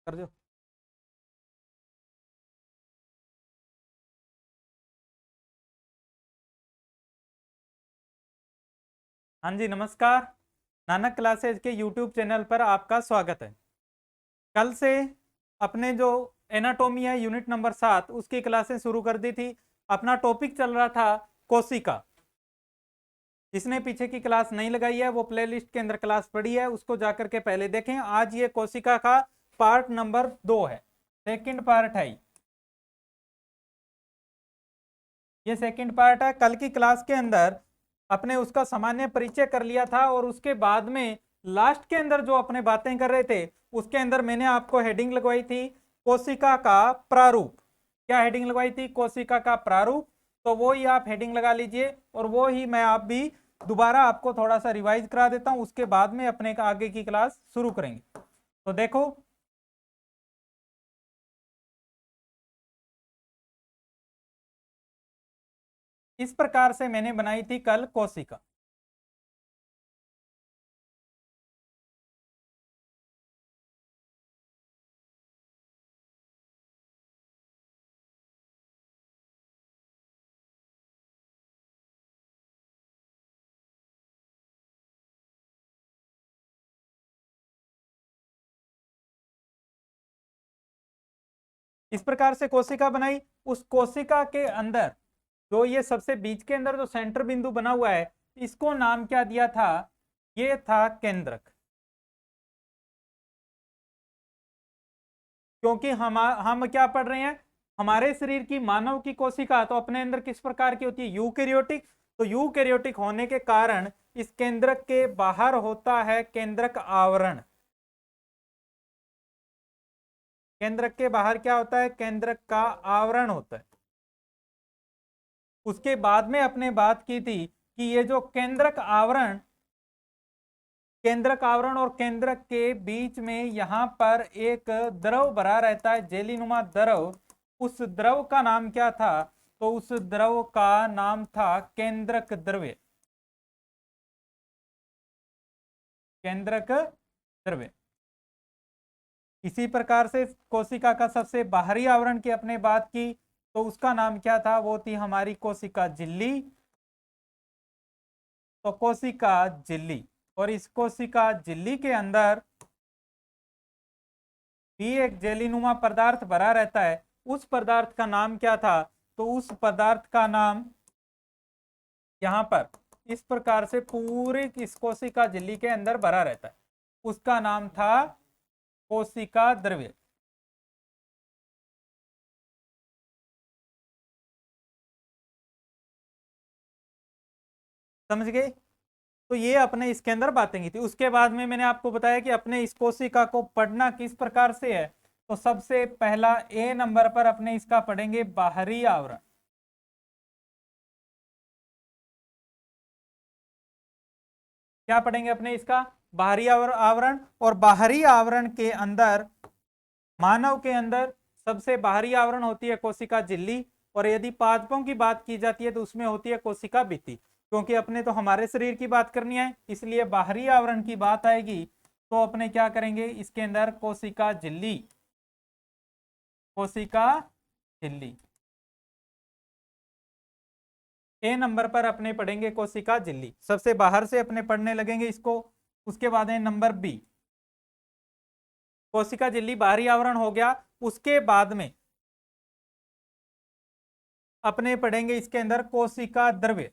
कर दो। हाँ जी, नमस्कार। नानक क्लासेज के यूट्यूब चैनल पर आपका स्वागत है। कल से अपने जो एनाटोमी है यूनिट नंबर 7 उसकी क्लासें शुरू कर दी थी। अपना टॉपिक चल रहा था कोशिका। जिसने पीछे की क्लास नहीं लगाई है वो प्लेलिस्ट के अंदर क्लास पड़ी है, उसको जाकर के पहले देखें। आज ये कोशिका का पार्ट नंबर 2 है, सेकंड पार्ट है ये सेकंड पार्ट है। कल की क्लास के अंदर अपने उसका सामान्य परिचय कर लिया था और उसके बाद में लास्ट के अंदर जो अपने बातें कर रहे थे उसके अंदर मैंने आपको हेडिंग लगवाई थी कोशिका का प्रारूप। क्या हेडिंग लगवाई थी? कोशिका का प्रारूप। तो वो ही आप हेडिंग लगा लीजिए और वो ही मैं आप भी दोबारा आपको थोड़ा सा रिवाइज करा देता हूं, उसके बाद में अपने आगे की क्लास शुरू करेंगे। तो देखो, इस प्रकार से मैंने बनाई थी कल कोशिका। इस प्रकार से कोशिका बनाई। उस कोशिका के अंदर जो ये सबसे बीच के अंदर जो सेंटर बिंदु बना हुआ है इसको नाम क्या दिया था? ये था केंद्रक। क्योंकि हम क्या पढ़ रहे हैं, हमारे शरीर की मानव की कोशिका तो अपने अंदर किस प्रकार की होती है? यूकेरियोटिक। तो यूकेरियोटिक होने के कारण इस केंद्रक के बाहर होता है केंद्रक आवरण। केंद्रक के बाहर क्या होता है? केंद्रक का आवरण होता है। उसके बाद में अपने बात की थी कि ये जो केंद्रक आवरण और केंद्रक के बीच में यहां पर एक द्रव भरा रहता है, जेलीनुमा द्रव। उस द्रव का नाम क्या था? तो उस द्रव का नाम था केंद्रक द्रव्य। केंद्रक द्रव्य। इसी प्रकार से कोशिका का सबसे बाहरी आवरण की अपने बात की तो उसका नाम क्या था? वो थी हमारी कोशिका झिल्ली। तो कोशिका झिल्ली, और इस कोशिका झिल्ली के अंदर भी एक जेलीनुमा पदार्थ भरा रहता है। उस पदार्थ का नाम क्या था? तो उस पदार्थ का नाम यहाँ पर इस प्रकार से पूरी इस कोशिका झिल्ली के अंदर भरा रहता है, उसका नाम था कोशिका द्रव्य। समझ गए? तो ये अपने इसके अंदर बातें की थी। उसके बाद में मैंने आपको बताया कि अपने इस कोशिका को पढ़ना किस प्रकार से है। तो सबसे पहला ए नंबर पर अपने इसका पढ़ेंगे बाहरी आवरण। क्या पढ़ेंगे अपने इसका? बाहरी आवरण। और बाहरी आवरण के अंदर मानव के अंदर सबसे बाहरी आवरण होती है कोशिका झिल्ली। और यदि पादपों की बात की जाती है तो उसमें होती है कोशिका भित्ति। क्योंकि अपने तो हमारे शरीर की बात करनी है इसलिए बाहरी आवरण की बात आएगी तो अपने क्या करेंगे इसके अंदर? कोशिका झिल्ली। कोशिका झिल्ली ए नंबर पर अपने पढ़ेंगे कोशिका झिल्ली। सबसे बाहर से अपने पढ़ने लगेंगे इसको। उसके बाद है नंबर बी। कोशिका झिल्ली बाहरी आवरण हो गया। उसके बाद में अपने पढ़ेंगे इसके अंदर कोशिका द्रव्य।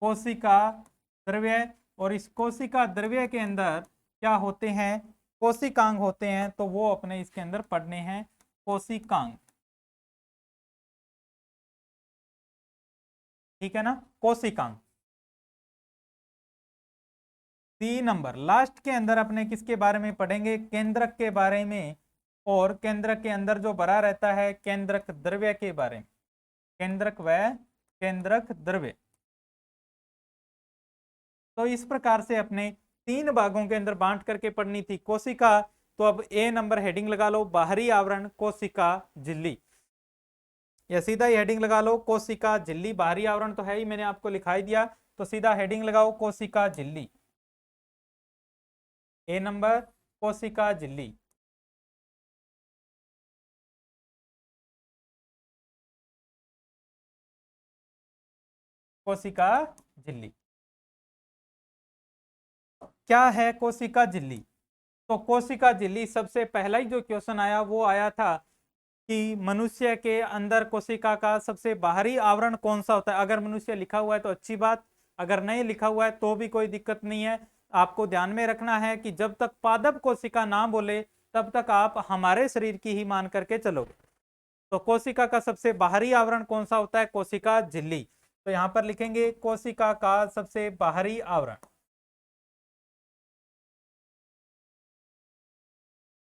कोशिका द्रव्य। और इस कोशिका द्रव्य के अंदर क्या होते हैं? कोशिकांग होते हैं। तो वो अपने इसके अंदर पढ़ने हैं कोशिकांग। ठीक है ना? कोशिकांग। 3 नंबर लास्ट के अंदर अपने किसके बारे में पढ़ेंगे? केंद्रक के बारे में। और केंद्रक के अंदर जो भरा रहता है केंद्रक द्रव्य के बारे में। केंद्रक व केंद्रक द्रव्य। तो इस प्रकार से अपने 3 भागों के अंदर बांट करके पढ़नी थी कोशिका। तो अब ए नंबर हेडिंग लगा लो बाहरी आवरण कोशिका झिल्ली, या सीधा ही हेडिंग लगा लो कोशिका झिल्ली। बाहरी आवरण तो है ही, मैंने आपको लिखाई दिया। तो सीधा हेडिंग लगाओ कोशिका झिल्ली। ए नंबर कोशिका झिल्ली, कोशिका झिल्ली क्या है कोशिका झिल्ली? तो कोशिका झिल्ली सबसे पहला ही जो क्वेश्चन आया वो आया था कि मनुष्य के अंदर कोशिका का सबसे बाहरी आवरण कौन सा होता है। अगर मनुष्य लिखा हुआ है तो अच्छी बात, अगर नहीं लिखा हुआ है तो भी कोई दिक्कत नहीं है। आपको ध्यान में रखना है कि जब तक पादप कोशिका ना बोले तब तक आप हमारे शरीर की ही मान करके चलोगे। तो कोशिका का सबसे बाहरी आवरण कौन सा होता है? कोशिका झिल्ली। तो यहां पर लिखेंगे कोशिका का सबसे बाहरी आवरण,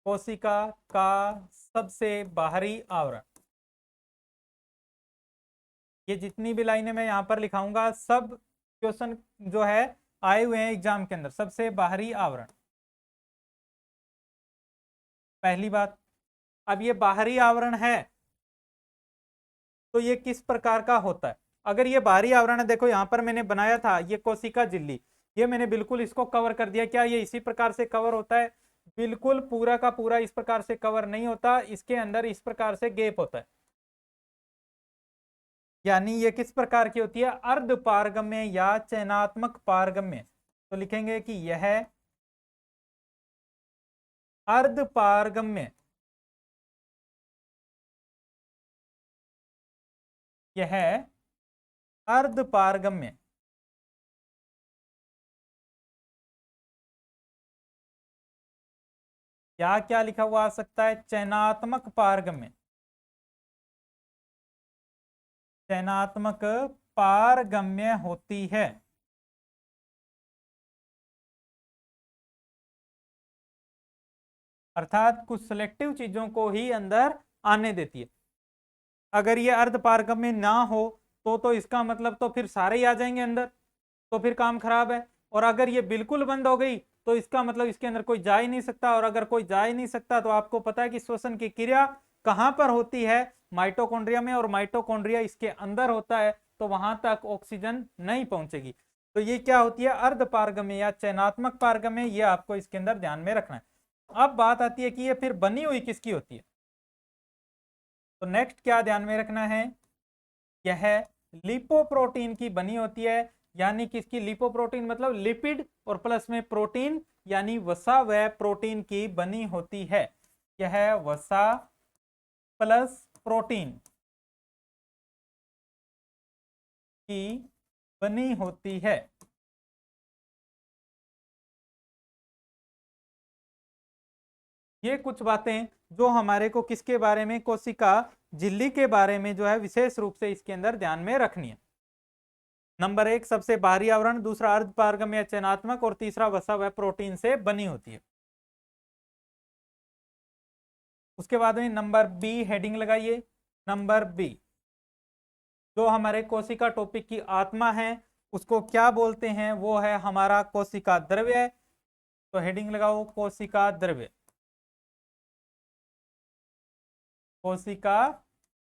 कोशिका का सबसे बाहरी आवरण। ये जितनी भी लाइनें मैं यहां पर लिखाऊंगा सब क्वेश्चन जो है आए हुए हैं एग्जाम के अंदर। सबसे बाहरी आवरण, पहली बात। अब ये बाहरी आवरण है तो ये किस प्रकार का होता है? अगर ये बाहरी आवरण है, देखो यहां पर मैंने बनाया था ये कोशिका झिल्ली, ये मैंने बिल्कुल इसको कवर कर दिया। क्या ये इसी प्रकार से कवर होता है? बिल्कुल पूरा का पूरा इस प्रकार से कवर नहीं होता, इसके अंदर इस प्रकार से गैप होता है। यानी ये किस प्रकार की होती है? अर्ध पारगम्य या चयनात्मक पारगम्य। तो लिखेंगे कि यह अर्ध पारगम्य, यह अर्ध पारगम्य। क्या क्या लिखा हुआ आ सकता है? चयनात्मक पारगम्य, चयनात्मक पारगम्य होती है। अर्थात कुछ सिलेक्टिव चीजों को ही अंदर आने देती है। अगर ये अर्ध पारगम्य ना हो तो इसका मतलब तो फिर सारे ही आ जाएंगे अंदर, तो फिर काम खराब है। और अगर ये बिल्कुल बंद हो गई तो इसका मतलब इसके अंदर कोई जा ही नहीं सकता, और अगर कोई जा ही नहीं सकता तो आपको पता है कि श्वसन की क्रिया कहां पर होती है? माइटोकॉन्ड्रिया में, और माइटोकॉन्ड्रिया इसके अंदर होता है, तो वहां तक ऑक्सीजन नहीं पहुंचेगी। तो ये क्या होती है? अर्ध पारगम्य या चयनात्मक पारगम्य, ये आपको इसके अंदर ध्यान में रखना है। अब बात आती है कि ये फिर बनी हुई किसकी होती है? तो नेक्स्ट क्या ध्यान में रखना है? यह लिपोप्रोटीन की बनी होती है। यानी किसकी? लिपोप्रोटीन मतलब लिपिड और प्लस में प्रोटीन, यानी वसा व प्रोटीन की बनी होती है। यह वसा प्लस प्रोटीन की बनी होती है। ये कुछ बातें जो हमारे को किसके बारे में? कोशिका झिल्ली के बारे में जो है विशेष रूप से इसके अंदर ध्यान में रखनी है। नंबर एक सबसे बाहरी आवरण, दूसरा अर्ध पारगम्य चयनात्मक, और तीसरा वसा व प्रोटीन से बनी होती है। उसके बाद में नंबर बी हेडिंग लगाइए। नंबर बी, जो हमारे कोशिका टॉपिक की आत्मा है उसको क्या बोलते हैं? वो है हमारा कोशिका द्रव्य। तो हेडिंग लगाओ कोशिका द्रव्य, कोशिका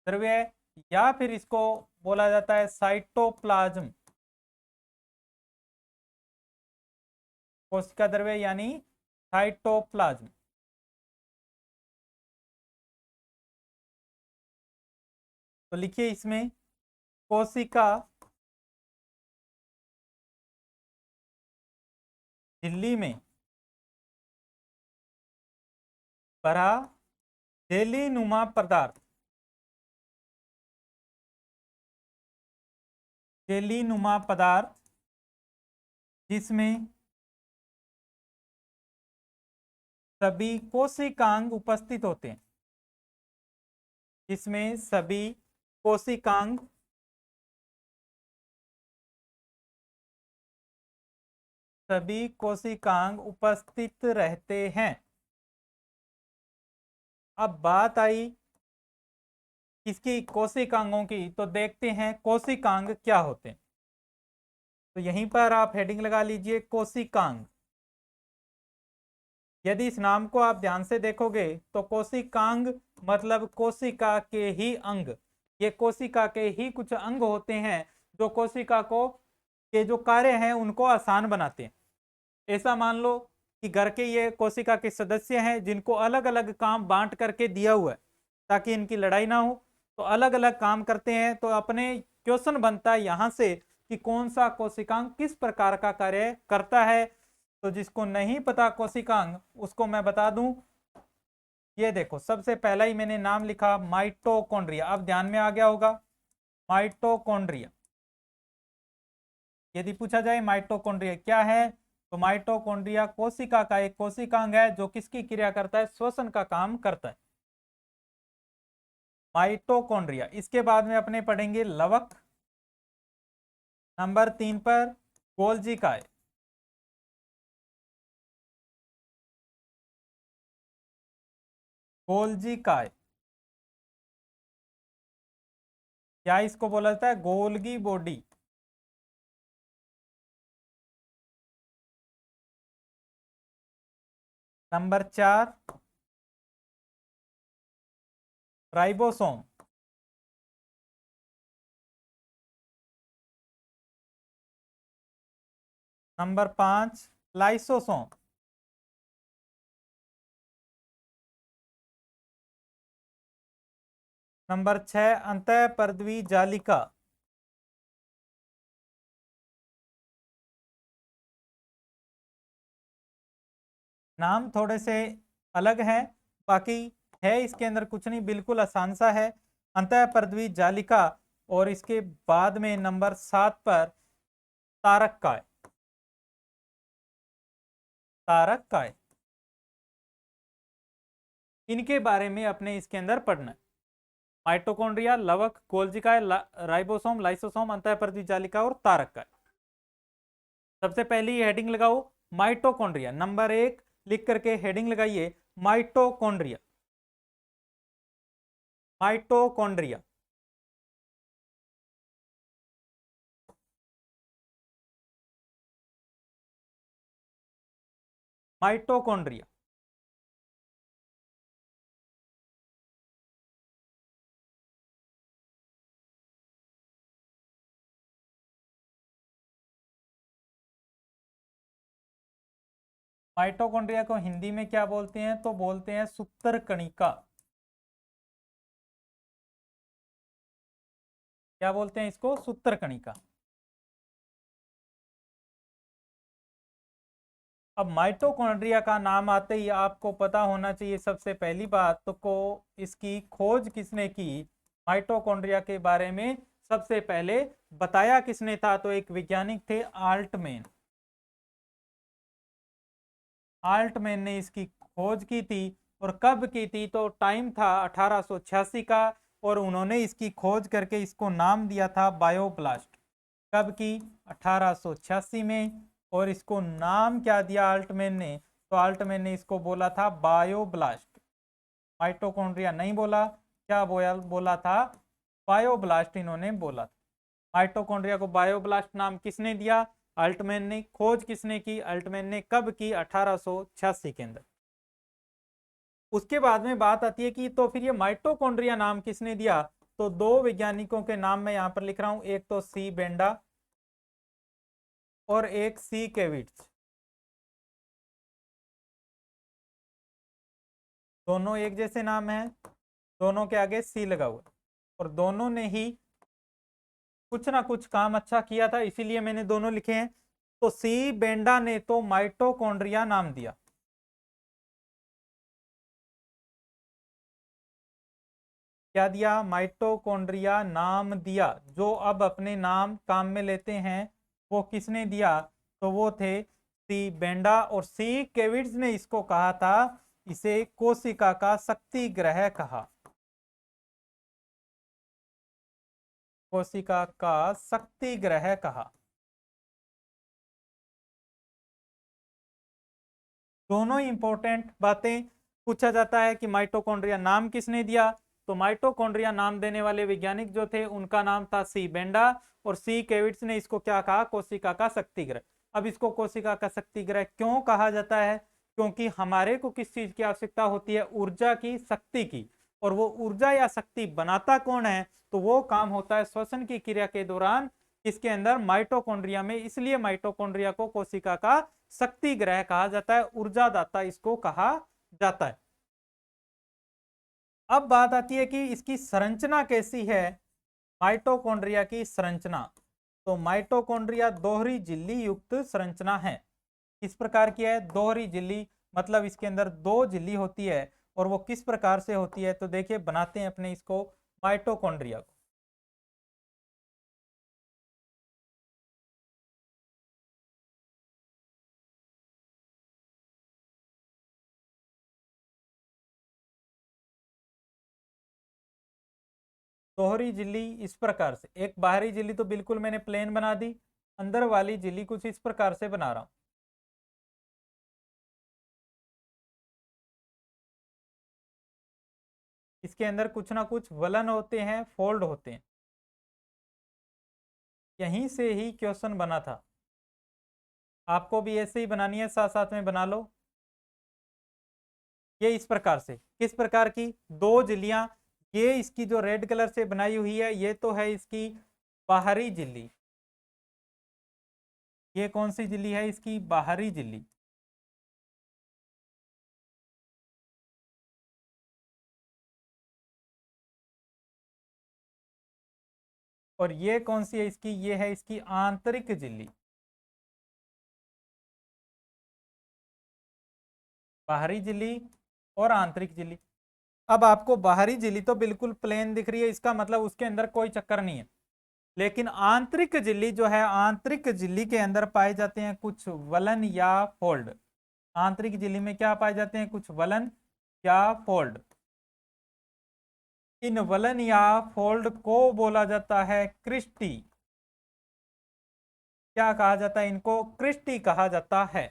द्रव्य, या फिर इसको बोला जाता है साइटोप्लाज्म। कोशिका द्रव्य यानी साइटोप्लाज्म। तो लिखिए इसमें कोशिका झिल्ली में भरा जेलीनुमा पदार्थ, जेलीनुमा पदार्थ जिसमें सभी कोशिकांग उपस्थित होते हैं, जिसमें सभी कोशिकांग सभी कोशिकांग उपस्थित रहते हैं। अब बात आई किसकी? कोशिकांगों की। तो देखते हैं कोशिकांग क्या होते हैं। तो यहीं पर आप हेडिंग लगा लीजिए कोशिकांग। यदि इस नाम को आप ध्यान से देखोगे तो कोशिकांग मतलब कोशिका के ही अंग। ये कोशिका के ही कुछ अंग होते हैं जो कोशिका को के जो कार्य हैं उनको आसान बनाते हैं। ऐसा मान लो कि घर के ये कोशिका के सदस्य हैं जिनको अलग अलग काम बांट करके दिया हुआ है ताकि इनकी लड़ाई ना हो, तो अलग अलग काम करते हैं। तो अपने क्वेश्चन बनता है यहां से कि कौन सा कोशिकांग किस प्रकार का कार्य करता है। तो जिसको नहीं पता कोशिकांग उसको मैं बता दूं, ये देखो सबसे पहला ही मैंने नाम लिखा माइटोकॉन्ड्रिया। अब ध्यान में आ गया होगा माइटोकॉन्ड्रिया। यदि पूछा जाए माइटोकॉन्ड्रिया क्या है, तो माइटोकॉन्ड्रिया कोशिका का एक कोशिकांग है जो किसकी क्रिया करता है, श्वसन का काम करता है, माइटोकॉन्ड्रिया। इसके बाद में अपने पढ़ेंगे लवक। नंबर 3 पर गोल्जी काय। गोल्जी काय क्या इसको बोला जाता है, Golgi body. Number 4 ribosome. Number 5 lysosome. Number 6 अंतःपर्दवी जालिका। नाम थोड़े से अलग हैं, बाकी है इसके अंदर कुछ नहीं, बिल्कुल आसान सा है, अंतःपर्दवी जालिका। और इसके बाद में नंबर 7 पर तारक काय। तारक काय इनके बारे में अपने इसके अंदर पढ़ना है। माइटोकॉन्ड्रिया, लवक, गोल्जी काय, राइबोसोम, लाइसोसोम, अंतःपर्दवी जालिका और तारक काय। सबसे पहली हेडिंग लगाओ माइटोकॉन्ड्रिया। नंबर 1 लिख करके हेडिंग लगाइए माइटोकॉन्ड्रिया। Mitochondria mitochondria. माइटोकॉन्ड्रिया को हिंदी में क्या बोलते हैं, तो बोलते हैं सूत्र कणिका। क्या बोलते हैं इसको, सूत्र कणिका। अब माइटोकॉन्ड्रिया का नाम आते ही आपको पता होना चाहिए सबसे पहली बात तो को इसकी खोज किसने की, माइटोकॉन्ड्रिया के बारे में सबसे पहले बताया किसने था, तो एक वैज्ञानिक थे आल्टमैन। आल्टमैन ने इसकी खोज की थी। और कब की थी, तो टाइम था 1886 का। और उन्होंने इसकी खोज करके इसको नाम दिया था बायोब्लास्ट। कब की, 1886 में। और इसको नाम क्या दिया आल्टमैन ने, तो आल्टमैन ने इसको बोला था बायोब्लास्ट। माइटोकॉन्ड्रिया नहीं बोला, क्या बोला था, बायोब्लास्ट इन्होंने बोला था। माइटोकॉन्ड्रिया को बायोब्लास्ट नाम किसने दिया, अल्टमैन ने। खोज किसने की, अल्टमैन ने। कब की, 1886 के अंदर। उसके बाद में बात आती है कि तो फिर ये माइटोकॉन्ड्रिया नाम किसने दिया, तो दो वैज्ञानिकों के नाम मैं यहां पर लिख रहा हूं, एक तो सी बेंडा और एक सी केविट्स। दोनों एक जैसे नाम हैं, दोनों के आगे सी लगा हुआ, और दोनों ने ही कुछ ना कुछ काम अच्छा किया था, इसीलिए मैंने दोनों लिखे हैं। तो सी बेंडा ने तो माइटोकॉन्ड्रिया नाम दिया। क्या दिया, माइटोकॉन्ड्रिया नाम दिया। जो अब अपने नाम काम में लेते हैं वो किसने दिया, तो वो थे सी बेंडा। और सी केविट्स ने इसको कहा था, इसे कोशिका का शक्ति ग्रह कहा। कोशिका का शक्ति ग्रह कहा। दोनों ही इंपॉर्टेंट बातें पूछा जाता है कि माइटोकॉन्ड्रिया नाम किसने दिया, तो माइटोकॉन्ड्रिया नाम देने वाले वैज्ञानिक जो थे उनका नाम था सी बेंडा। और सी केविट्स ने इसको क्या कहा, कोशिका का शक्ति ग्रह। अब इसको कोशिका का शक्ति ग्रह क्यों कहा जाता है, क्योंकि हमारे को किस चीज की आवश्यकता होती है, ऊर्जा की, शक्ति की। और वो ऊर्जा या शक्ति बनाता कौन है, तो वो काम होता है श्वसन की क्रिया के दौरान इसके अंदर माइटोकॉन्ड्रिया में। इसलिए माइटोकॉन्ड्रिया को कोशिका का शक्ति ग्रह कहा जाता है, ऊर्जादाता इसको कहा जाता है। अब बात आती है कि इसकी संरचना कैसी है, माइटोकॉन्ड्रिया की संरचना। तो माइटोकॉन्ड्रिया दोहरी झिल्ली युक्त संरचना है। किस प्रकार की है, दोहरी झिल्ली, मतलब इसके अंदर दो झिल्ली होती है। और वो किस प्रकार से होती है, तो देखिए बनाते हैं अपने इसको माइटोकॉन्ड्रिया को। दोहरी झिल्ली इस प्रकार से, एक बाहरी झिल्ली तो बिल्कुल मैंने प्लेन बना दी, अंदर वाली झिल्ली कुछ इस प्रकार से बना रहा हूं। इसके अंदर कुछ ना कुछ वलन होते हैं, फोल्ड होते हैं। यहीं से ही क्वेश्चन बना था, आपको भी ऐसे ही बनानी है, साथ साथ में बना लो। ये इस प्रकार से, किस प्रकार की, दो झिल्लियां, ये इसकी जो रेड कलर से बनाई हुई है ये तो है इसकी बाहरी झिल्ली। ये कौन सी झिल्ली है, इसकी बाहरी झिल्ली। और ये कौन सी है इसकी, ये है इसकी आंतरिक झिल्ली। बाहरी झिल्ली और आंतरिक झिल्ली। अब आपको बाहरी झिल्ली तो बिल्कुल प्लेन दिख रही है, इसका मतलब उसके अंदर कोई चक्कर नहीं है। लेकिन आंतरिक झिल्ली जो है, आंतरिक झिल्ली के अंदर पाए जाते हैं कुछ वलन या फोल्ड। आंतरिक झिल्ली में क्या पाए जाते हैं, कुछ वलन या फोल्ड। इन वलन या फोल्ड को बोला जाता है क्रिस्टी। क्या कहा जाता है इनको, क्रिस्टी कहा जाता है।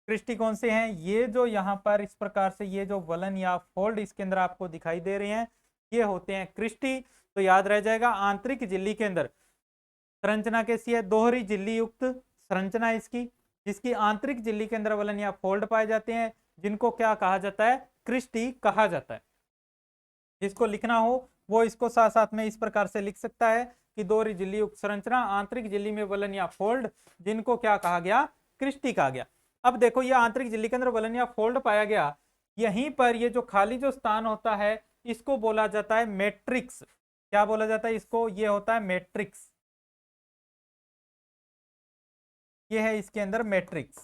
क्रिस्टी कौन से हैं, ये जो यहाँ पर इस प्रकार से ये जो वलन या फोल्ड इसके अंदर आपको दिखाई दे रहे हैं, ये होते हैं क्रिस्टी। तो याद रह जाएगा, आंतरिक झिल्ली के अंदर संरचना कैसी है, दोहरी झिल्ली युक्त संरचना इसकी, जिसकी आंतरिक झिल्ली के अंदर वलन या फोल्ड पाए जाते हैं, जिनको क्या कहा जाता है, क्रिस्टी कहा जाता है। जिसको लिखना हो वो इसको साथ साथ में इस प्रकार से लिख सकता है कि दोहरी झिल्ली युक्त संरचना, आंतरिक झिल्ली में वलन या फोल्ड, जिनको क्या कहा गया, क्रिस्टी कहा गया। अब देखो ये आंतरिक झिल्ली के अंदर वलन या फोल्ड पाया गया, यहीं पर ये जो खाली जो स्थान होता है इसको बोला जाता है मैट्रिक्स। क्या बोला जाता है इसको, ये होता है मैट्रिक्स। ये है इसके अंदर मैट्रिक्स।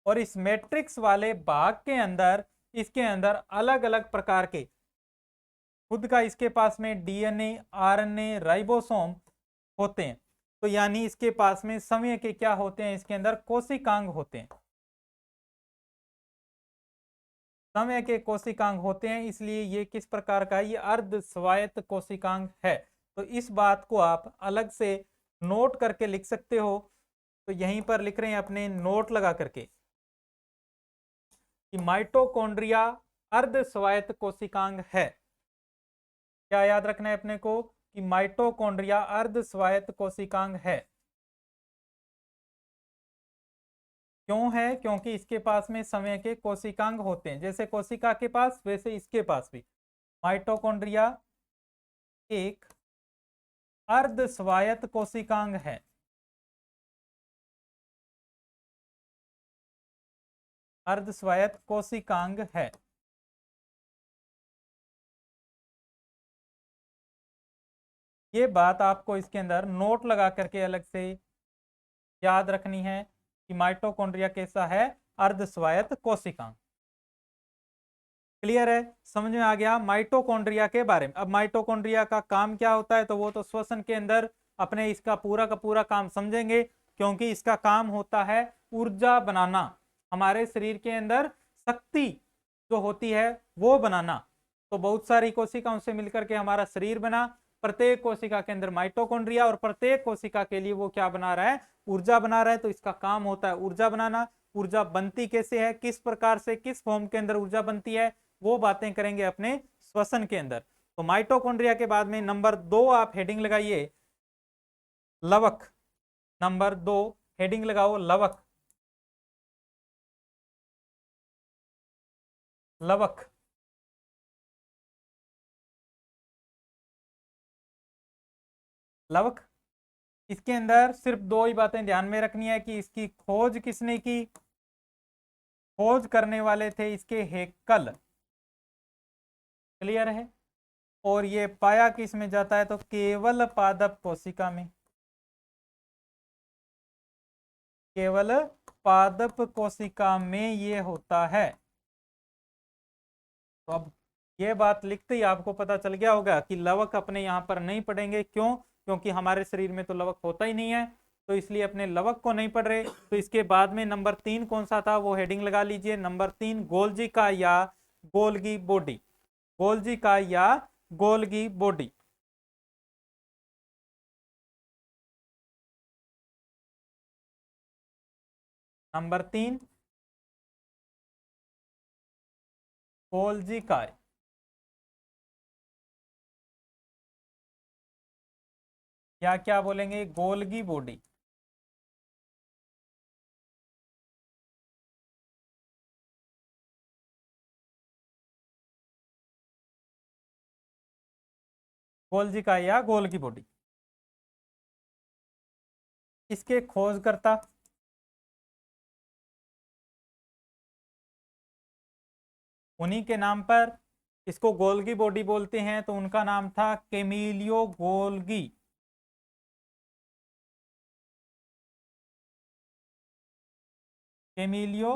और इस मैट्रिक्स वाले भाग के अंदर, इसके अंदर अलग अलग प्रकार के खुद का इसके पास में डीएनए, आरएनए, राइबोसोम होते हैं। तो यानी इसके पास में समय के क्या होते हैं, इसके अंदर कोशिकांग होते हैं। समय के कोशिकांग होते हैं, इसलिए ये किस प्रकार का, ये अर्ध स्वायत्त कोशिकांग है। तो इस बात को आप अलग से नोट करके लिख सकते हो। तो यहीं पर लिख रहे हैं अपने नोट लगा करके कि माइटोकॉन्ड्रिया अर्ध स्वायत्त कोशिकांग है। क्या याद रखना है अपने को, कि माइटोकॉन्ड्रिया अर्ध स्वायत्त कोशिकांग है। क्यों है, क्योंकि इसके पास में समय के कोशिकांग होते हैं, जैसे कोशिका के पास वैसे इसके पास भी। माइटोकॉन्ड्रिया एक अर्ध स्वायत्त कोशिकांग है। अर्ध स्वायत्त कोशिकांग है। ये बात आपको इसके अंदर नोट लगा करके अलग से याद रखनी है कि माइटोकॉन्ड्रिया कैसा है, अर्ध स्वायत्त कोशिकांग। क्लियर है, समझ में आ गया माइटोकॉन्ड्रिया के बारे में। अब माइटोकॉन्ड्रिया का काम क्या होता है, तो वो तो श्वसन के अंदर अपने इसका पूरा का पूरा काम समझेंगे, क्योंकि इसका काम होता है ऊर्जा बनाना, हमारे शरीर के अंदर शक्ति जो होती है वो बनाना। तो बहुत सारी कोशिकाओं से मिलकर के हमारा शरीर बना, प्रत्येक कोशिका के अंदर माइटोकॉन्ड्रिया, और प्रत्येक कोशिका के लिए वो क्या बना रहा है, ऊर्जा बना रहा है। तो इसका काम होता है ऊर्जा बनाना। ऊर्जा बनती कैसे है, किस प्रकार से, किस फॉर्म के अंदर ऊर्जा बनती है, वो बातें करेंगे अपने श्वसन के अंदर। तो माइटोकॉन्ड्रिया के बाद में नंबर 2 आप हेडिंग लगाइए, लवक। नंबर 2 हेडिंग लगाओ, लवक। लवक, लवक। इसके अंदर सिर्फ दो ही बातें ध्यान में रखनी है कि इसकी खोज किसने की। खोज करने वाले थे इसके हेक्कल। क्लियर है। और ये पाया किस में जाता है, तो केवल पादप कोशिका में। केवल पादप कोशिका में ये होता है। तो अब ये बात लिखते ही आपको पता चल गया होगा कि लवक अपने यहाँ पर नहीं पढ़ेंगे। क्यों? क्योंकि हमारे शरीर में तो लवक होता ही नहीं है, तो इसलिए अपने लवक को नहीं पढ़ रहे। तो इसके बाद में नंबर 3 कौन सा था, वो हेडिंग लगा लीजिए। नंबर 3 गोल्जी का या गोल्गी बॉडी। गोल्जी का या गोल्गी बॉडी। नंबर 3 गोल्जी काय। या क्या बोलेंगे, गोल्गी बॉडी। गोल्जी काय या गोल्गी बॉडी। इसके खोजकर्ता उन्हीं के नाम पर इसको गोल्गी बॉडी बोलते हैं, तो उनका नाम था कैमिलियो गोल्गी। कैमिलियो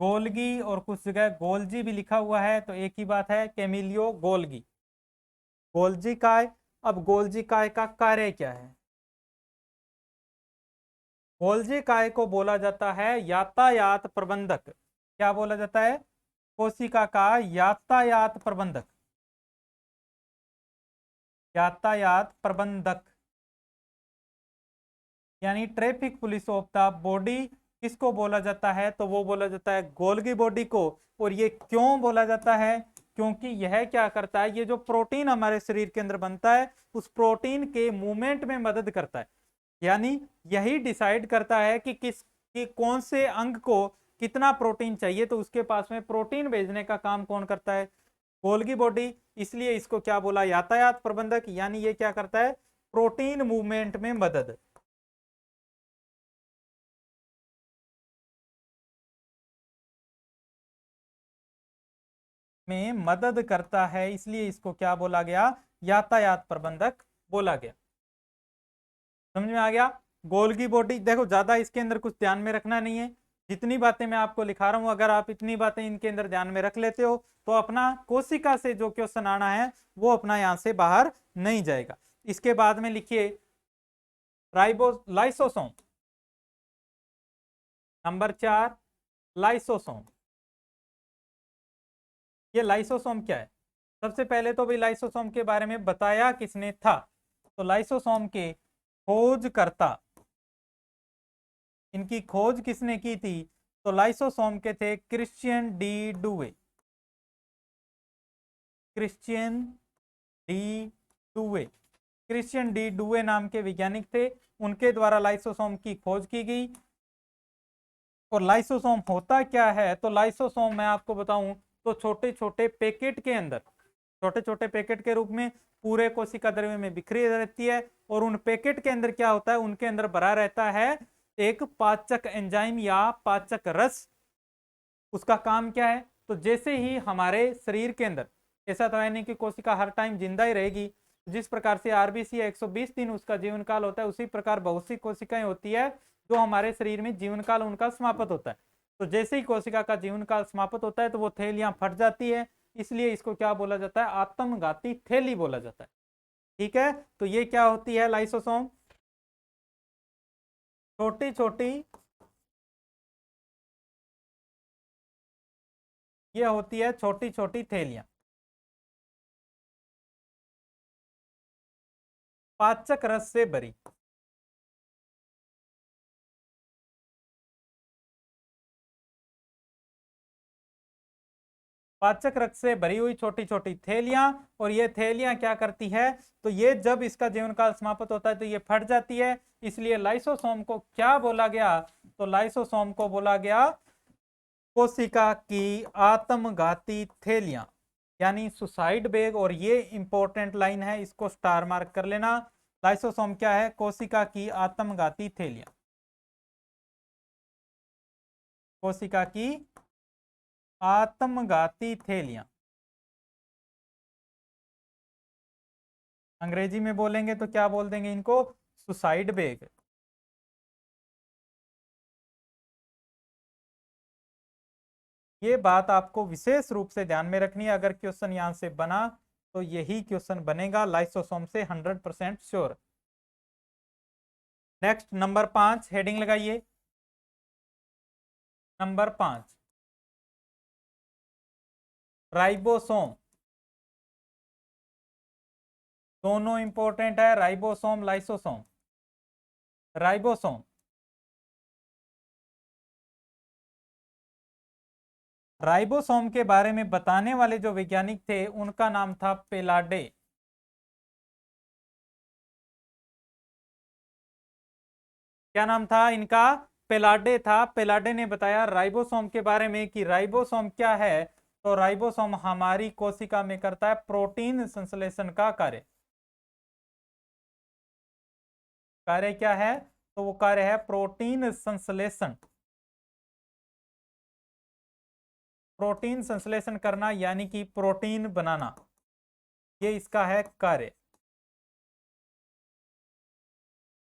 गोल्गी, और कुछ जगह गोल्जी भी लिखा हुआ है, तो एक ही बात है, कैमिलियो गोल्गी। गोल्जी काय। अब गोल्जी काय का कार्य क्या है? गोल्जी काय को बोला जाता है यातायात प्रबंधक। क्या बोला जाता है? कोशिका का यातायात प्रबंधक। यातायात प्रबंधक यानी traffic police of the body किसको बोला जाता है, तो वो बोला जाता है गोल्गी बॉडी को। और ये क्यों बोला जाता है? क्योंकि यह क्या करता है, ये जो प्रोटीन हमारे शरीर के अंदर बनता है उस प्रोटीन के मूवमेंट में मदद करता है। यानी यही डिसाइड करता है कि कौन से अंग को कितना प्रोटीन चाहिए, तो उसके पास में प्रोटीन भेजने का काम कौन करता है? Golgi body. इसलिए इसको क्या बोला, यातायात प्रबंधक। यानी ये क्या करता है, प्रोटीन मूवमेंट में मदद। में मदद करता है, इसलिए इसको क्या बोला गया, यातायात प्रबंधक बोला गया। समझ में आ गया? Golgi body. देखो ज्यादा इसके अंदर कुछ ध्यान में रखना नहीं है, जितनी बातें मैं आपको लिखा रहा हूं अगर आप इतनी बातें इनके अंदर ध्यान में रख लेते हो तो अपना कोशिका से जो क्वेश्चन आना है वो अपना यहां से बाहर नहीं जाएगा। इसके बाद में लिखिए लाइसोसोम। Number 4 lysosome. ये लाइसोसोम क्या है? सबसे पहले तो भाई लाइसोसोम के बारे में बताया किसने था, तो लाइसोसोम के खोजकर्ता, इनकी खोज किसने की थी, तो लाइसोसोम के थे Christian de Duve. Christian de Duve. Christian de Duve नाम के वैज्ञानिक थे, उनके द्वारा लाइसोसोम की खोज की गई। और लाइसोसोम होता क्या है, तो लाइसोसोम मैं आपको बताऊं तो छोटे छोटे पैकेट के अंदर, छोटे छोटे पैकेट के रूप में पूरे कोशिका द्रव्य में बिखरी रहती है। और उन पैकेट के अंदर क्या होता है, उनके अंदर भरा रहता है एक पाचक एंजाइम या पाचक रस। उसका काम क्या है, तो जैसे ही हमारे शरीर के अंदर, ऐसा तो है नहीं कि कोशिका हर टाइम जिंदा ही रहेगी, जिस प्रकार से आरबीसी 120 दिन उसका जीवन काल होता है, उसी प्रकार बहुत सी कोशिकाएं होती है जो हमारे शरीर में जीवन काल उनका समाप्त होता है। तो जैसे ही कोशिका का जीवन काल समाप्त होता है तो वो थैलियां फट जाती है, इसलिए इसको क्या बोला जाता है, आत्मघाती थैली बोला जाता है। ठीक है, तो ये क्या होती है लाइसोसोम, छोटी छोटी, ये होती है छोटी छोटी थैलियां, पाचक रस से भरी। पाचक रक्त से भरी हुई छोटी छोटी थैलियां। और ये थैलियां क्या करती है, तो ये जब इसका जीवन काल समाप्त होता है तो ये फट जाती है, इसलिए लाइसोसोम को क्या बोला गया, तो लाइसोसोम को बोला गया कोशिका की आत्मघाती थैलियां, यानी सुसाइड बैग। और ये इंपॉर्टेंट लाइन है, इसको स्टार मार्क कर लेना। लाइसोसोम क्या है? कोशिका की आत्मघाती थैलियां। कोशिका की आत्मघाती थैलियां। अंग्रेजी में बोलेंगे तो क्या बोल देंगे इनको? Suicide bag. ये बात आपको विशेष रूप से ध्यान में रखनी है, अगर क्वेश्चन यहां से बना तो यही क्वेश्चन बनेगा लाइसोसोम से 100% श्योर। नेक्स्ट नंबर 5 हेडिंग लगाइए। Number 5 ribosome. दोनों इंपॉर्टेंट है, राइबोसोम लाइसोसोम। राइबोसोम। राइबोसोम के बारे में बताने वाले जो वैज्ञानिक थे उनका नाम था पेलाडे। क्या नाम था इनका? पेलाडे था। पेलाडे ने बताया राइबोसोम के बारे में कि राइबोसोम क्या है। तो राइबोसोम हमारी कोशिका में करता है प्रोटीन संश्लेषण का कार्य। कार्य क्या है? तो वो कार्य है प्रोटीन संश्लेषण। प्रोटीन संश्लेषण करना यानी कि प्रोटीन बनाना, ये इसका है कार्य।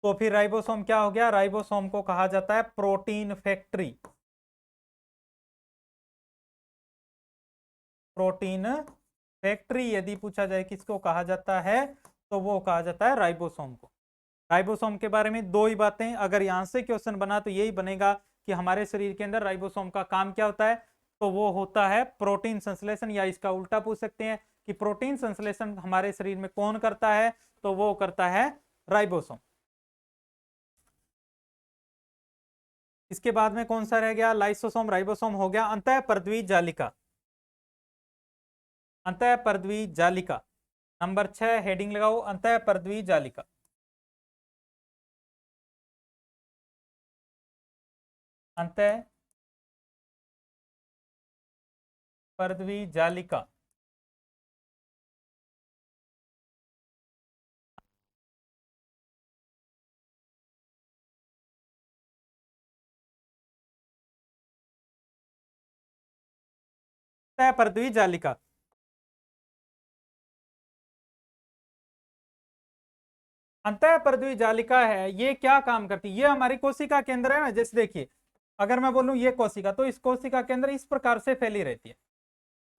तो फिर राइबोसोम क्या हो गया? राइबोसोम को कहा जाता है प्रोटीन फैक्ट्री। प्रोटीन फैक्ट्री यदि पूछा जाए किसको कहा जाता है, तो वो कहा जाता है राइबोसोम को। राइबोसोम के बारे में दो ही बातें, अगर यहां से क्वेश्चन बना तो यही बनेगा कि हमारे शरीर के अंदर राइबोसोम का काम क्या होता है। तो वो होता है प्रोटीन संश्लेषण, या इसका उल्टा पूछ सकते हैं कि प्रोटीन संश्लेषण हमारे शरीर में कौन करता है, तो वो करता है राइबोसोम। इसके बाद में कौन सा रह गया? लाइसोसोम, राइबोसोम हो गया। अंतःपरद्वी जालिका। अंतःपरद्वी जालिका नंबर 6 हेडिंग लगाओ, अंतःपरद्वी जालिका। अंतःपरद्वी जालिका। अंतःपरद्वी जालिका। अंतःपरद्वी जालिका है, ये क्या काम करती है? ये हमारी कोशिका के अंदर है ना, जैसे देखिए अगर मैं बोलूं ये कोशिका, तो इस कोशिका के अंदर इस प्रकार से फैली रहती है।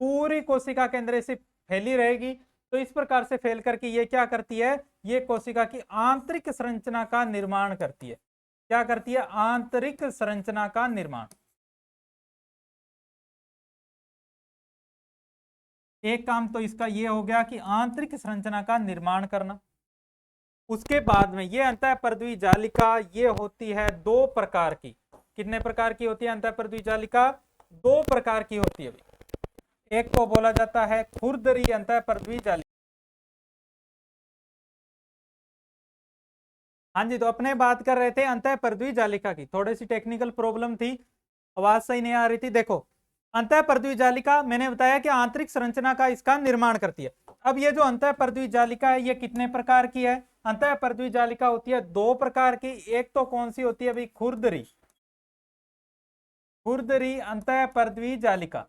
पूरी कोशिका के अंदर ऐसे फैली रहेगी। तो इस प्रकार से फैल करके ये क्या करती है? ये कोशिका की आंतरिक संरचना का निर्माण करती है। क्या करती है? आंतरिक संरचना का निर्माण। एक काम तो इसका ये हो गया कि आंतरिक संरचना का निर्माण करना। उसके बाद में ये अंतःपरद्वी जालिका ये होती है दो प्रकार की। कितने प्रकार की होती है अंतःपरद्वी जालिका? दो प्रकार की होती है। एक को बोला जाता है खुरदरी अंतःपरद्वी जालिका। हाँ जी, तो अपने बात कर रहे थे अंतःपरद्वी जालिका की। थोड़ी सी टेक्निकल प्रॉब्लम थी, आवाज सही नहीं आ रही थी। देखो अंतःपरद्वी जालिका मैंने बताया कि आंतरिक संरचना का इसका निर्माण करती है। अब ये जो अंतःपरद्वी जालिका है ये कितने प्रकार की है? अंतःपरद्वी जालिका होती है दो प्रकार की। एक तो कौन सी होती है भाई? खुरदरी। खुरदरी अंतःपरद्वी जालिका।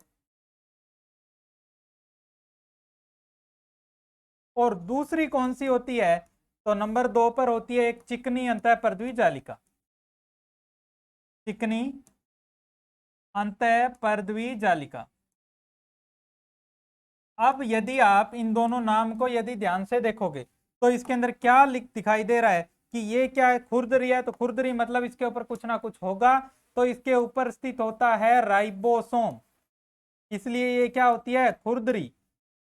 और दूसरी कौन सी होती है? तो नंबर 2 पर होती है एक चिकनी अंतःपरद्वी जालिका। चिकनी अंतःपरद्वी जालिका। अब यदि आप इन दोनों नाम को यदि ध्यान से देखोगे तो इसके अंदर क्या लिख दिखाई दे रहा है कि ये क्या है? खुरदरी है, तो खुरदरी मतलब इसके ऊपर कुछ ना कुछ होगा। तो इसके ऊपर स्थित होता है राइबोसोम, इसलिए ये क्या होती है? खुरदरी।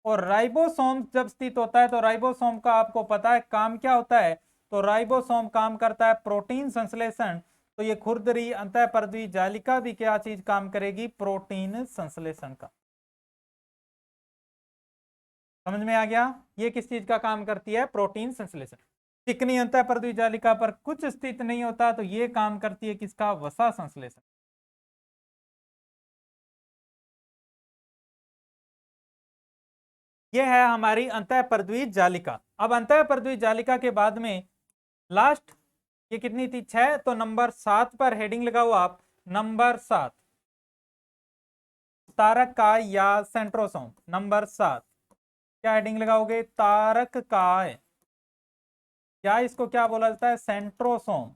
और राइबोसोम जब स्थित होता है तो राइबोसोम का आपको पता है काम क्या होता है? तो राइबोसोम काम करता है प्रोटीन संश्लेषण। तो ये खुरदरी अंतःपरद्वी जालिका भी क्या चीज काम करेगी? प्रोटीन संश्लेषण का। समझ में आ गया? ये किस चीज का काम करती है? प्रोटीन संश्लेषण। चिकनी अंतःपरद्वी जालिका पर कुछ स्थित नहीं होता, तो ये काम करती है किसका? वसा संश्लेषण। ये है हमारी अंतःपरद्वी जालिका। अब अंतःपर्दवी जालिका के बाद में लास्ट ये कितनी थी 6, तो नंबर 7 पर हेडिंग लगाओ आप, नंबर 7 तारक काय या सेंट्रोसोम। नंबर 7 क्या हेडिंग लगाओगे, तारक काय, या इसको क्या बोला जाता है, सेंट्रोसोम।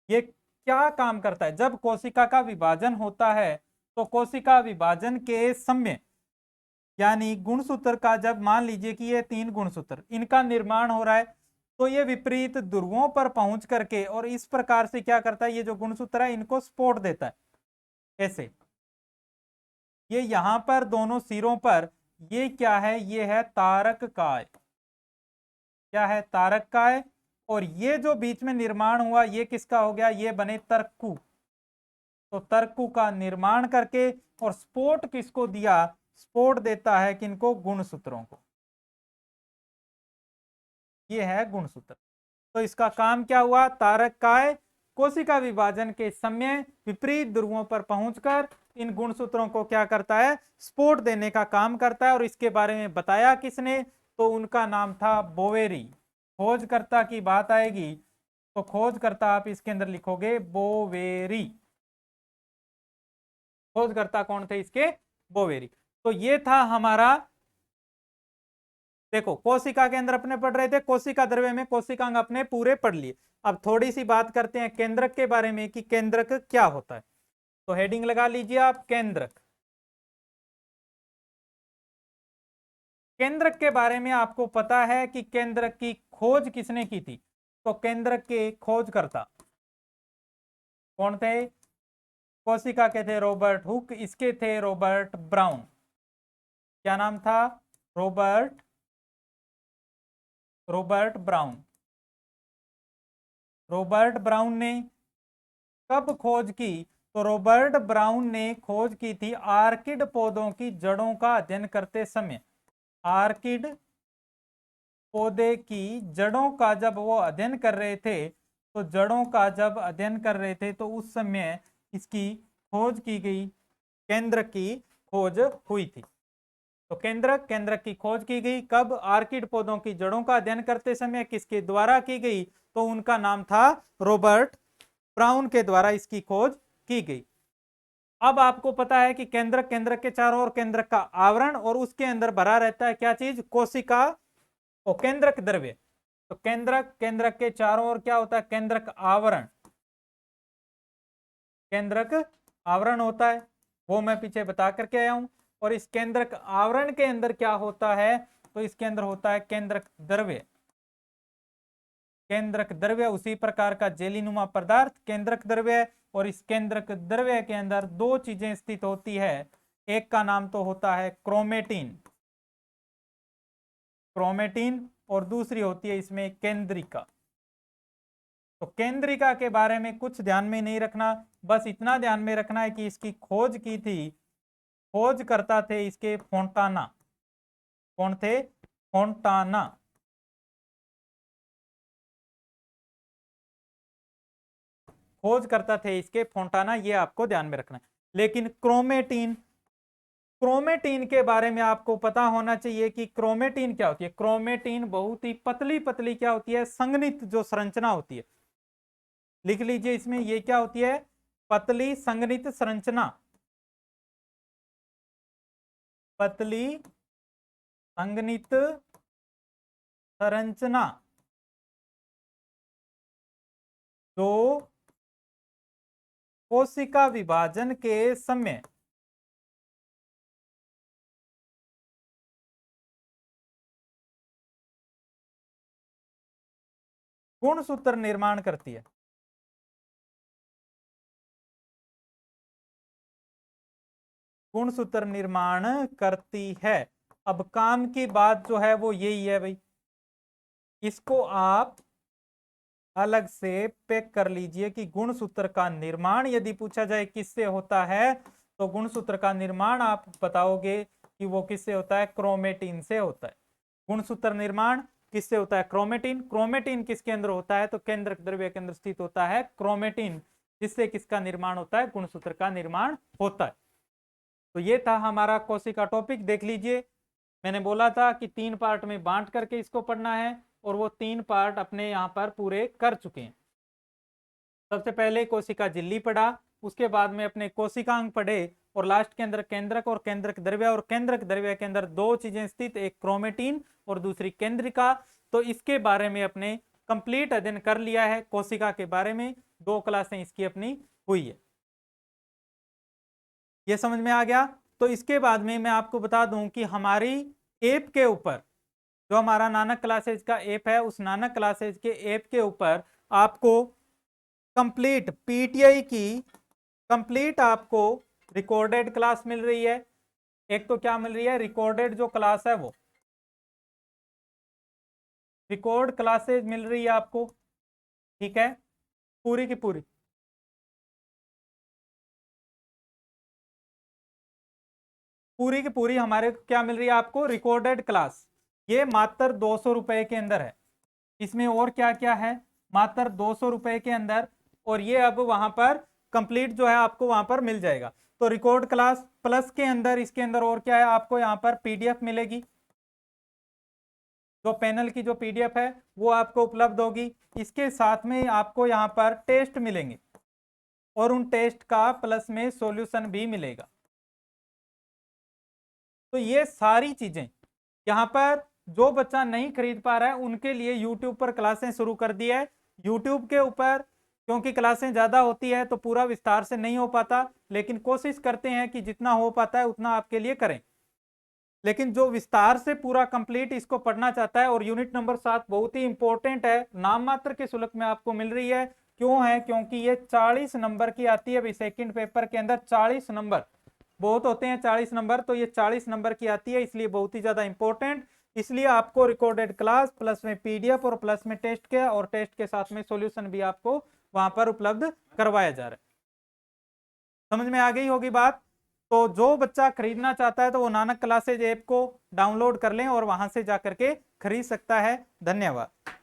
ये क्या काम करता है, जब कोशिका का विभाजन होता है तो कोशिका विभाजन के समय यानी गुणसूत्र का, जब मान लीजिए कि ये 3 गुणसूत्र इनका निर्माण हो रहा है, तो ये विपरीत ध्रुवों पर पहुंच करके और इस प्रकार से क्या करता है, ये जो गुणसूत्र है इनको सपोर्ट देता है ऐसे। ये यहां पर दोनों सिरों पर ये क्या है, ये है तारक काय, क्या है, तारक काय। और ये जो बीच में निर्माण हुआ ये किसका हो गया, ये बने तर्कु। तो तर्कु का निर्माण करके और सपोर्ट किसको दिया, सपोर्ट देता है किनको, गुणसूत्रों को। ये है गुणसूत्र। तो इसका काम क्या हुआ, तारक काय कोशिका विभाजन के समय विपरीत ध्रुवों पर पहुंचकर इन गुणसूत्रों को क्या करता है, सपोर्ट देने का काम करता है। और इसके बारे में बताया किसने, तो उनका नाम था बोवेरी। खोजकर्ता की बात आएगी तो खोजकर्ता आप इसके अंदर लिखोगे बोवेरी। खोजकर्ता कौन थे इसके, बोवेरी। तो ये था हमारा, देखो कोशिका के अंदर अपने पढ़ रहे थे, कोशिका द्रव्य में कोशिकांग अपने पूरे पढ़ लिए। अब थोड़ी सी बात करते हैं केंद्रक के बारे में कि केंद्रक क्या होता है। तो हेडिंग लगा लीजिए आप, केंद्रक। केंद्रक के बारे में आपको पता है कि केंद्रक की खोज किसने की थी, तो केंद्रक के खोजकर्ता कौन थे, कोशिका के थे रॉबर्ट हुक, इसके थे रॉबर्ट ब्राउन। क्या नाम था, रॉबर्ट ब्राउन। रॉबर्ट ब्राउन ने कब खोज की, तो रॉबर्ट ब्राउन ने खोज की थी आर्किड पौधों की जड़ों का अध्ययन करते समय। आर्किड पौधे की जड़ों का जब वो अध्ययन कर रहे थे, तो जड़ों का जब अध्ययन कर रहे थे तो उस समय इसकी खोज की गई, केंद्रक की खोज हुई थी। तो केंद्रक की खोज की गई कब, आर्किड पौधों की जड़ों का अध्ययन करते समय, किसके द्वारा की गई, तो उनका नाम था रॉबर्ट ब्राउन के द्वारा इसकी खोज की गई। अब आपको पता है कि केंद्रक के चारों ओर केंद्रक का आवरण और उसके अंदर भरा रहता है क्या चीज, कोशिका और केंद्रक द्रव्य। तो केंद्रक के चारों ओर क्या होता है, केंद्रक आवरण, केंद्रक आवरण होता है, वो मैं पीछे बता करके आया हूं। और इस केंद्रक आवरण के अंदर क्या होता है, तो इसके अंदर होता है केंद्रक द्रव्य। केंद्रक द्रव्य उसी प्रकार का जेलीनुमा पदार्थ केंद्रक द्रव्य। और इस केंद्रक द्रव्य के अंदर दो चीजें स्थित होती है, एक का नाम तो होता है क्रोमेटिन, क्रोमेटिन, और दूसरी होती है इसमें केंद्रिका। तो केंद्रिका के बारे में कुछ ध्यान में नहीं रखना, बस इतना ध्यान में रखना है कि इसकी खोज की थी, खोज करता थे इसके फोंटाना। कौन थे, फोंटाना। खोज करता थे इसके फोंटाना, ये आपको ध्यान में रखना है। लेकिन क्रोमेटिन, क्रोमेटिन के बारे में आपको पता होना चाहिए कि क्रोमेटिन क्या होती है। क्रोमेटिन बहुत ही पतली पतली क्या होती है, संघनित जो संरचना होती है। लिख लीजिए इसमें, ये क्या होती है, पतली संघनित संरचना, पतली संघनित संरचना जो कोशिका विभाजन के समय गुणसूत्र निर्माण करती है। गुणसूत्र निर्माण करती है। अब काम की बात जो है वो यही है भाई, इसको आप अलग से पैक कर लीजिए कि गुणसूत्र का निर्माण यदि पूछा जाए किससे होता है, तो गुणसूत्र का निर्माण आप बताओगे कि वो किससे होता है, क्रोमेटिन से होता है। गुणसूत्र निर्माण किससे होता है, क्रोमेटिन। क्रोमेटिन किसके अंदर होता है, तो केंद्रक द्रव्य के अंदर स्थित होता है क्रोमेटिन, जिससे किसका निर्माण होता है, गुणसूत्र का निर्माण होता है। तो ये था हमारा कोशिका टॉपिक, देख लीजिए। मैंने बोला था कि 3 पार्ट में बांट करके इसको पढ़ना है और वो 3 पार्ट अपने यहाँ पर पूरे कर चुके हैं। सबसे पहले कोशिका झिल्ली पढ़ा, उसके बाद में अपने कोशिकांग पढ़े और लास्ट के अंदर केंद्रक और केंद्रक द्रव्य, और केंद्रक द्रव्य के अंदर 2 चीजें स्थित, एक क्रोमेटिन और दूसरी केंद्रिका। तो इसके बारे में अपने कंप्लीट अध्ययन कर लिया है। कोशिका के बारे में 2 क्लासें इसकी अपनी हुई है। ये समझ में आ गया। तो इसके बाद में मैं आपको बता दूं कि हमारी ऐप के ऊपर, जो हमारा नानक क्लासेज का ऐप है, उस नानक क्लासेज के ऐप के ऊपर आपको कंप्लीट पीटीआई की कंप्लीट आपको रिकॉर्डेड क्लास मिल रही है। एक तो क्या मिल रही है, रिकॉर्डेड जो क्लास है वो रिकॉर्ड क्लासेज मिल रही है आपको, ठीक है, पूरी की पूरी। पूरी की पूरी हमारे क्या मिल रही है आपको, रिकॉर्डेड क्लास। ये मात्र 200 रुपए के अंदर है। इसमें और क्या क्या है, मात्र 200 रुपए के अंदर। और ये अब वहां पर कंप्लीट जो है आपको वहां पर मिल जाएगा। तो रिकॉर्ड क्लास प्लस के अंदर इसके अंदर और क्या है, आपको यहाँ पर पीडीएफ मिलेगी। जो पैनल की जो पीडीएफ है वो आपको उपलब्ध होगी। इसके साथ में आपको यहाँ पर टेस्ट मिलेंगे और उन टेस्ट का प्लस में सॉल्यूशन भी मिलेगा। तो ये सारी चीजें यहाँ पर जो बच्चा नहीं खरीद पा रहा है उनके लिए YouTube पर क्लासें शुरू कर दी है। YouTube के ऊपर क्योंकि क्लासें ज्यादा होती है तो पूरा विस्तार से नहीं हो पाता, लेकिन कोशिश करते हैं कि जितना हो पाता है उतना आपके लिए करें। लेकिन जो विस्तार से पूरा कंप्लीट इसको पढ़ना चाहता है, और यूनिट नंबर 7 बहुत ही इंपॉर्टेंट है, नाम मात्र के शुल्क में आपको मिल रही है। क्यों है, क्योंकि ये 40 नंबर की आती है। सेकंड पेपर के अंदर 40 नंबर बहुत होते हैं, 40 नंबर, तो ये 40 नंबर की आती है, इसलिए बहुत ही ज्यादा इंपॉर्टेंट। इसलिए आपको रिकॉर्डेड क्लास प्लस में पीडीएफ और प्लस में टेस्ट के, और टेस्ट के साथ में सॉल्यूशन भी आपको वहां पर उपलब्ध करवाया जा रहा है। समझ में आ गई होगी बात। तो जो बच्चा खरीदना चाहता है तो वो नानक क्लासेज ऐप को डाउनलोड कर लें और वहां से जाकर के खरीद सकता है। धन्यवाद।